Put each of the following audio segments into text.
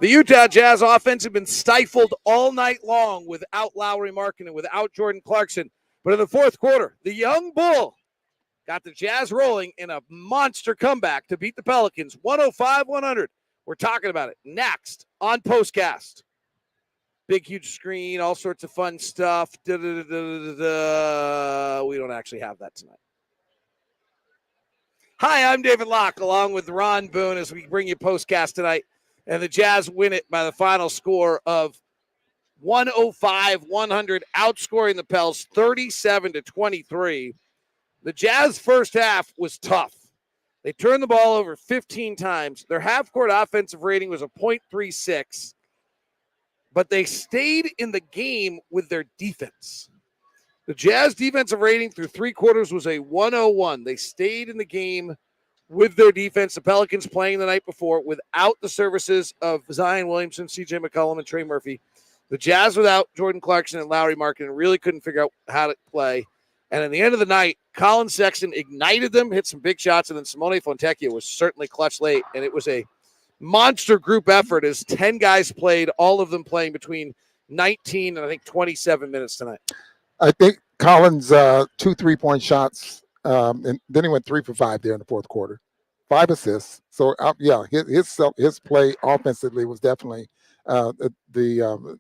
The Utah Jazz offense had been stifled all night long without Lauri Markkanen and without Jordan Clarkson. But in the fourth quarter, the Young Bull got the Jazz rolling in a monster comeback to beat the Pelicans 105-100. We're talking about it next on Postcast. Big, huge screen, all sorts of fun stuff. We don't actually have that tonight. Hi, I'm David Locke, along with Ron Boone, as we bring you Postcast tonight. And the Jazz win it by the final score of 105-100, outscoring the Pels 37-23. The Jazz first half was tough. They turned the ball over 15 times. Their half-court offensive rating was a .36, but they stayed in the game with their defense. The Jazz defensive rating through three quarters was a 101. They stayed in the game with their defense. The Pelicans playing the night before without the services of Zion Williamson, C.J. McCollum, and Trey Murphy. The Jazz without Jordan Clarkson and Lauri Markkanen really couldn't figure out how to play. And at the end of the night, Collin Sexton ignited them, hit some big shots, and then Simone Fontecchio was certainly clutch late. And it was a monster group effort as 10 guys played, all of them playing between 19 and I think 27 minutes tonight. I think Collins' 2 3-point shots, and then he went 3 for 5 there in the fourth quarter. 5 assists. So, his play offensively was definitely the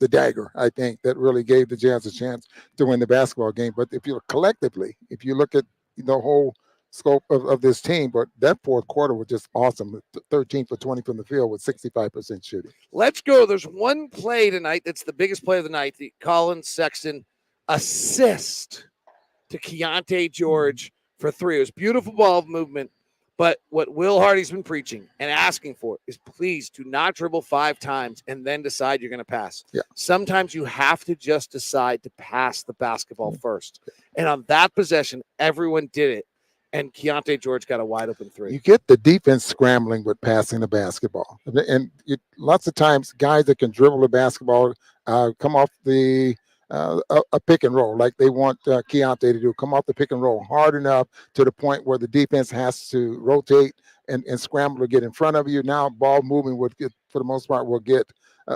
dagger, I think, that really gave the Jazz a chance to win the basketball game. But if you look collectively, if you look at the whole scope of this team, but that fourth quarter was just awesome. 13 for 20 from the field with 65% shooting. Let's go. There's one play tonight that's the biggest play of the night, the Collin Sexton assist to Keontae George for 3. It was beautiful ball movement. But what Will Hardy's been preaching and asking for is please do not dribble 5 times and then decide you're going to pass. Yeah. Sometimes you have to just decide to pass the basketball first. And on that possession, everyone did it. And Keontae George got a wide open 3. You get the defense scrambling with passing the basketball. And lots of times guys that can dribble the basketball come off a pick and roll like they want Keontae to do, come off the pick and roll hard enough to the point where the defense has to rotate and scramble to get in front of you. Now ball moving would get, for the most part, will get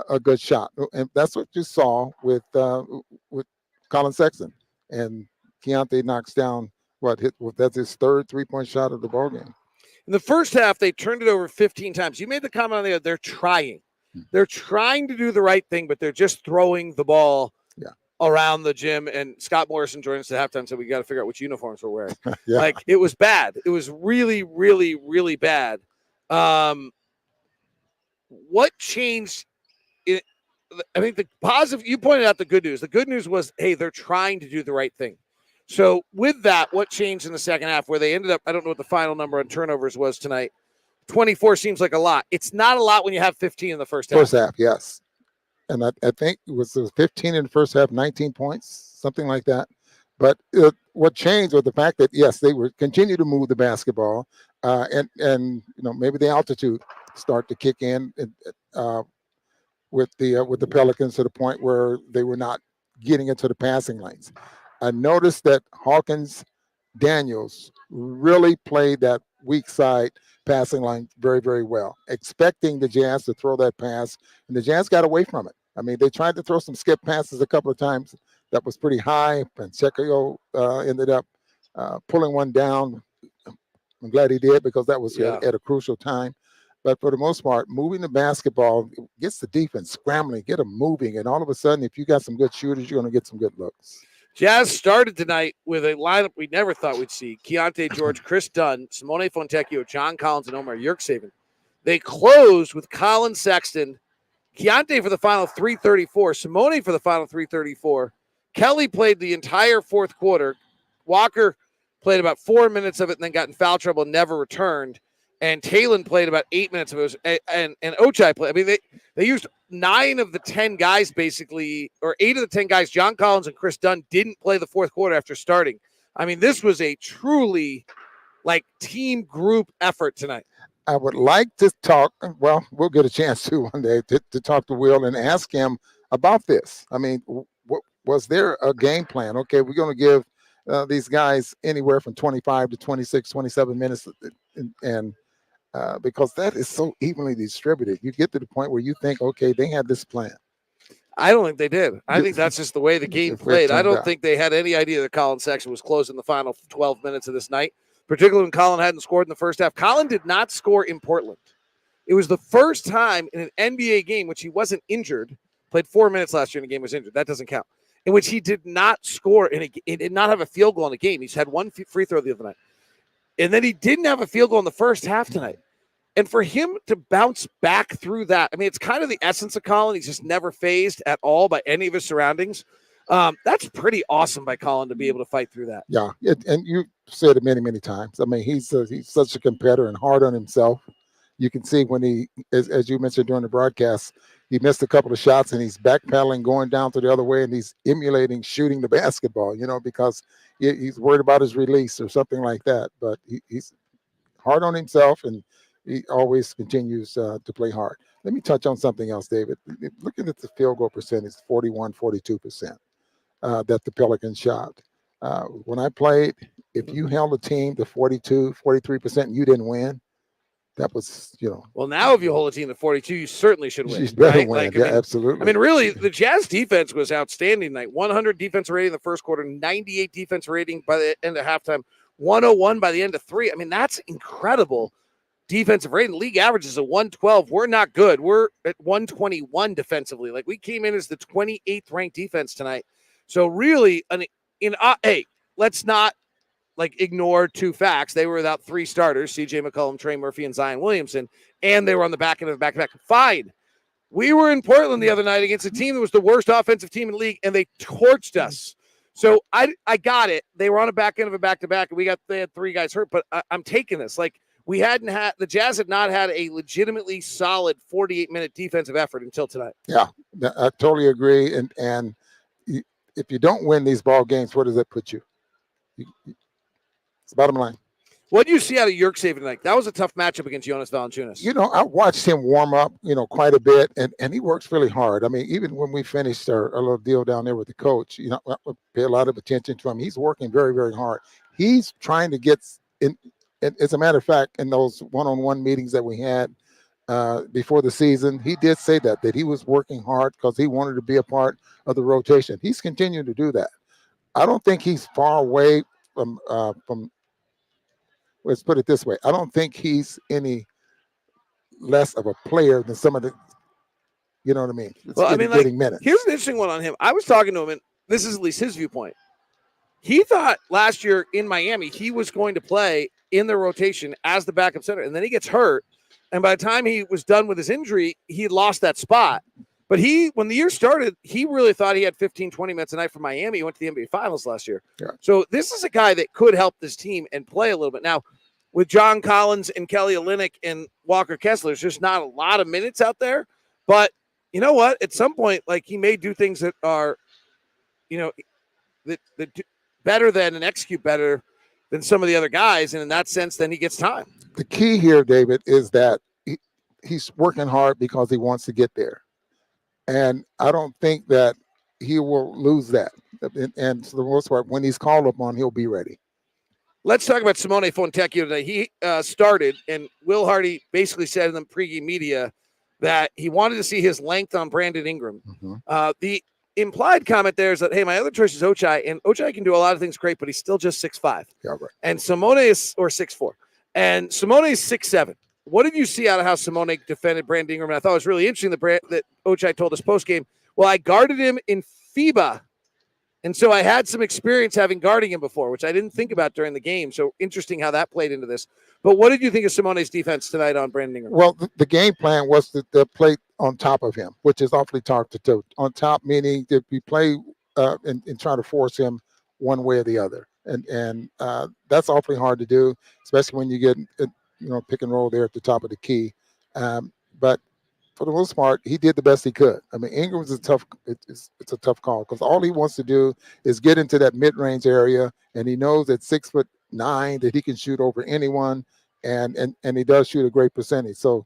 a good shot. And that's what you saw with Collin Sexton. And Keontae knocks down that's his third 3-point shot of the ball game. In the first half, they turned it over 15 times. You made the comment on the other, they're trying. They're trying to do the right thing, but they're just throwing the ball around the gym. And Scott Morrison joined us at halftime, so we got to figure out which uniforms we're wearing. Like, it was bad. It was really, really, really bad. What changed? I think the positive, you pointed out the good news. The good news was, hey, they're trying to do the right thing. So with that, what changed in the second half where they ended up, I don't know what the final number on turnovers was tonight. 24 seems like a lot. It's not a lot when you have 15 in the first half. First half, yes. And I think it was 15 in the first half, 19 points, something like that. But what changed was the fact that, yes, they were continue to move the basketball and maybe the altitude start to kick in with the Pelicans to the point where they were not getting into the passing lanes. I noticed that Hawkins Daniels really played that weak side passing line very, very well, expecting the Jazz to throw that pass, and the Jazz got away from it. I mean, they tried to throw some skip passes a couple of times that was pretty high, and Checo ended up pulling one down. I'm glad he did because that was at a crucial time. But for the most part, moving the basketball gets the defense scrambling, get them moving, and all of a sudden, if you got some good shooters, you're going to get some good looks. Jazz started tonight with a lineup we never thought we'd see. Keontae George, Chris Dunn, Simone Fontecchio, John Collins, and Omar Yurtseven. They closed with Collin Sexton, Keontae for the final 3:34, Simone for the final 3:34. Kelly played the entire fourth quarter. Walker played about 4 minutes of it and then got in foul trouble and never returned. And Talon played about 8 minutes of it. And Ochai played. I mean, they used 9 of the 10 guys basically, or 8 of the 10 guys, John Collins and Chris Dunn, didn't play the fourth quarter after starting. I mean, this was a truly team group effort tonight. I would like to talk, well, we'll get a chance to one day to talk to Will and ask him about this. I mean, was there a game plan? Okay, we're going to give these guys anywhere from 25 to 26, 27 minutes. And because that is so evenly distributed. You get to the point where you think, okay, they had this plan. I don't think they did. I think that's just the way the game played. I don't think they had any idea that Collin Sexton was closing the final 12 minutes of this night, particularly when Collin hadn't scored in the first half. Collin did not score in Portland. It was the first time in an NBA game, which he wasn't injured, played 4 minutes last year in a game, was injured. That doesn't count. In which he did not score, he did not have a field goal in a game. He's had one free throw the other night. And then he didn't have a field goal in the first half tonight. And for him to bounce back through that, I mean, it's kind of the essence of Collin. He's just never fazed at all by any of his surroundings. That's pretty awesome by Collin to be able to fight through that. Yeah, and you said it many, many times. I mean, he's such a competitor and hard on himself. You can see when he, as you mentioned during the broadcast, he missed a couple of shots and he's backpedaling, going down to the other way, and he's emulating shooting the basketball, because he's worried about his release or something like that. But he's hard on himself, and he always continues to play hard. Let me touch on something else, David. Looking at the field goal percentage, 41, 42% that the Pelicans shot. When I played, if you held a team to 42, 43% and you didn't win, that was, Well, now if you hold a team to 42, you certainly should win. You better right? win. Absolutely. I mean, really, the Jazz defense was outstanding tonight. 100 defensive rating in the first quarter, 98 defensive rating by the end of halftime, 101 by the end of three. I mean, that's incredible defensive rating. League average is a 112. We're not good. We're at 121 defensively. Like, we came in as the 28th ranked defense tonight. So really, hey, let's not ignore two facts. They were without three starters, C.J. McCollum, Trey Murphy, and Zion Williamson, and they were on the back end of the back-to-back. Fine. We were in Portland the other night against a team that was the worst offensive team in the league, and they torched us. So I got it. They were on a back end of a back-to-back, and they had three guys hurt, but I'm taking this. The Jazz had not had a legitimately solid 48-minute defensive effort until tonight. Yeah, I totally agree. And if you don't win these ball games, where does that put you? It's the bottom line. What do you see out of Yurtseven tonight? That was a tough matchup against Jonas Valanciunas. I watched him warm up, quite a bit, and he works really hard. I mean, even when we finished our little deal down there with the coach, I pay a lot of attention to him. He's working very, very hard. He's trying to get in. As a matter of fact, in those one-on-one meetings that we had before the season, he did say that he was working hard because he wanted to be a part of the rotation. He's continuing to do that. I don't think he's far away from let's put it this way. I don't think he's any less of a player than some of the, you know what I mean? Getting minutes. Here's an interesting one on him. I was talking to him, and this is at least his viewpoint. He thought last year in Miami he was going to play in the rotation as the backup center, and then he gets hurt. And by the time he was done with his injury, he lost that spot. But when the year started, he really thought he had 15, 20 minutes a night for Miami. He went to the NBA Finals last year. Yeah. So this is a guy that could help this team and play a little bit. Now, with John Collins and Kelly Olynyk and Walker Kessler, there's just not a lot of minutes out there. But you know what? At some point, he may do things that are, that do better than and execute better than some of the other guys. And in that sense, then he gets time. The key here, David, is that he's working hard because he wants to get there. And I don't think that he will lose that. And for the most part, when he's called upon, he'll be ready. Let's talk about Simone Fontecchio today. He started, and Will Hardy basically said in the pregame media that he wanted to see his length on Brandon Ingram. Mm-hmm. The implied comment there is that, hey, my other choice is Ochai, and Ochai can do a lot of things great, but he's still just 6'5". Yeah, right. And Simone is, or 6'4". And Simone is 6'7". What did you see out of how Simone defended Brandon Ingram? And I thought it was really interesting that Ochai told us postgame, well, I guarded him in FIBA, and so I had some experience having guarding him before, which I didn't think about during the game. So interesting how that played into this. But what did you think of Simone's defense tonight on Brandon Ingram? Well, the game plan was to play on top of him, which is awfully hard to do. On top meaning that we play and try to force him one way or the other. And that's awfully hard to do, especially when you get pick and roll there at the top of the key. But for the most part, he did the best he could. I mean, Ingram's it's a tough call because all he wants to do is get into that mid-range area, and he knows at 6'9" that he can shoot over anyone, and he does shoot a great percentage. So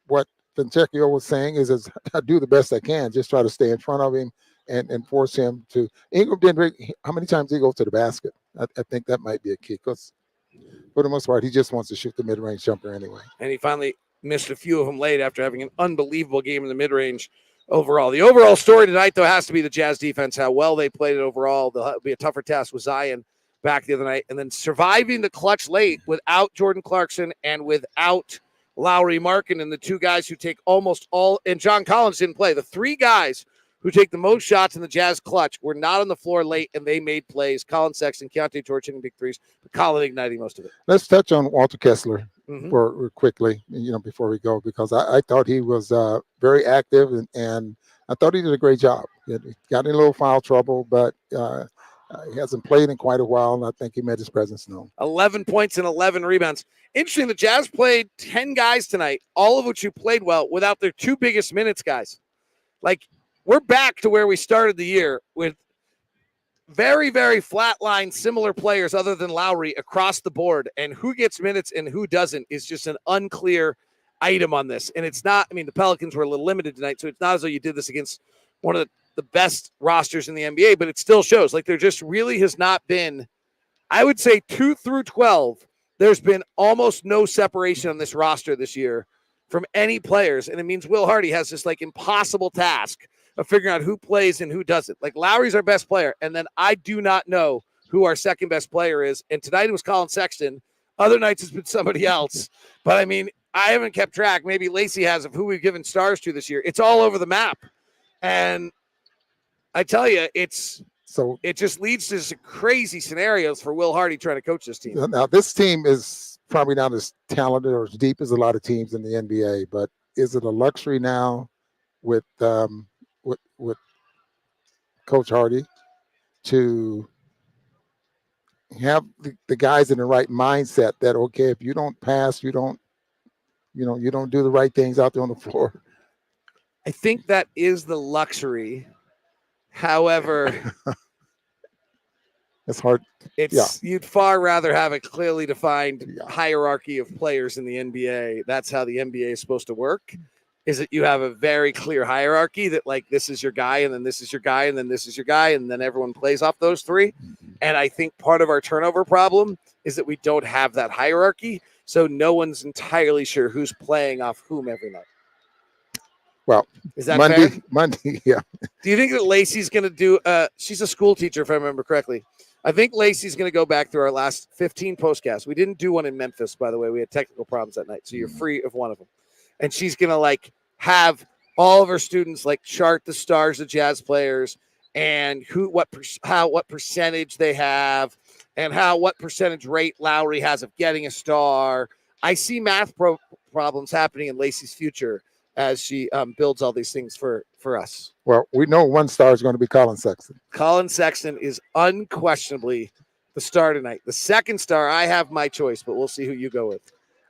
what Fontecchio was saying is I do the best I can, just try to stay in front of him and force him to. Ingram didn't. How many times did he go to the basket? I think that might be a key because For the most part, he just wants to shoot the mid-range jumper anyway. And he finally missed a few of them late after having an unbelievable game in the mid-range overall. The overall story tonight, though, has to be the Jazz defense, how well they played it overall. They'll be a tougher task with Zion back the other night. And then surviving the clutch late without Jordan Clarkson and without Lauri, Markkanen, and the two guys who take almost all, and John Collins didn't play. The three guys who take the most shots in the Jazz clutch were not on the floor late, and they made plays. Collin Sexton, Keontae George hitting big threes, but Collin igniting most of it. Let's touch on Walter Kessler for quickly, before we go, because I thought he was very active, and I thought he did a great job. He got in a little foul trouble, but he hasn't played in quite a while, and I think he made his presence known. 11 points and 11 rebounds. Interesting, the Jazz played 10 guys tonight, all of which who played well, without their two biggest minutes guys. Like, we're back to where we started the year with very, very flatline, similar players other than Lauri across the board. And who gets minutes and who doesn't is just an unclear item on this. And it's not, the Pelicans were a little limited tonight, so it's not as though you did this against one of the best rosters in the NBA, but it still shows. Like, there just really has not been, I would say 2 through 12, there's been almost no separation on this roster this year from any players. And it means Will Hardy has this impossible task of figuring out who plays and who doesn't. Like, Lauri's our best player, and then I do not know who our second best player is. And tonight it was Collin Sexton. Other nights it's been somebody else. But I haven't kept track. Maybe Lacey has of who we've given stars to this year. It's all over the map. And I tell you, it just leads to some crazy scenarios for Will Hardy trying to coach this team. Now, this team is probably not as talented or as deep as a lot of teams in the NBA, but is it a luxury now with Coach Hardy to have the guys in the right mindset that, okay, if you don't pass, you don't do the right things out there on the floor? I think that is the luxury. However, it's hard. You'd far rather have a clearly defined hierarchy of players in the NBA. That's how the NBA is supposed to work. Is that you have a very clear hierarchy that this is your guy, and then this is your guy, and then this is your guy, and then everyone plays off those three. And I think part of our turnover problem is that we don't have that hierarchy. So no one's entirely sure who's playing off whom every night. Well, is that fair? Monday, yeah. Do you think that Lacey's going to do she's a school teacher, if I remember correctly. I think Lacey's going to go back through our last 15 postcasts. We didn't do one in Memphis, by the way. We had technical problems that night, so you're free of one of them. And she's going to have all of her students chart the stars of Jazz players and what percentage they have and what percentage rate Lauri has of getting a star. I see math problems happening in Lacey's future as she builds all these things for us. Well, we know one star is going to be Collin Sexton. Collin Sexton is unquestionably the star tonight. The second star, I have my choice, but we'll see who you go with.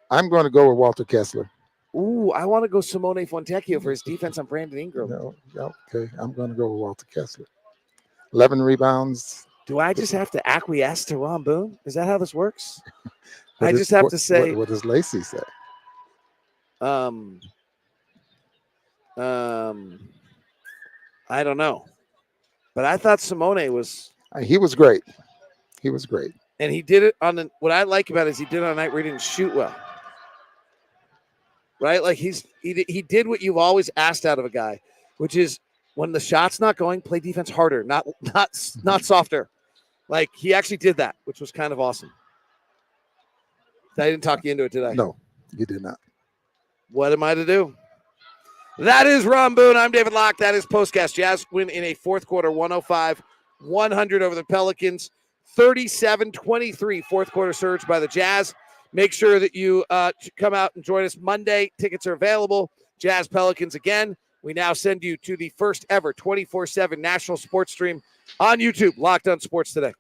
I'm going to go with Walter Kessler. Ooh, I want to go Simone Fontecchio for his defense on Brandon Ingram. No, okay, I'm going to go with Walter Kessler. 11 rebounds. Do I just have to acquiesce to Ron Boone? Is that how this works? I just have to say. What does Lacey say? I don't know, but I thought Simone was. He was great. He was great, and he did it on what I like about it is he did it on a night where he didn't shoot well. Right, he did what you've always asked out of a guy, which is when the shot's not going, play defense harder, not softer. He actually did that, which was kind of awesome. I didn't talk you into it, did I? No, you did not. What am I to do? That is Ron Boone. I'm David Locke. That is Postcast. Jazz win in a fourth quarter, 105-100 over the Pelicans. 37-23, fourth quarter surge by the Jazz. Make sure that you come out and join us Monday. Tickets are available. Jazz Pelicans again. We now send you to the first ever 24/7 national sports stream on YouTube. Locked on Sports Today.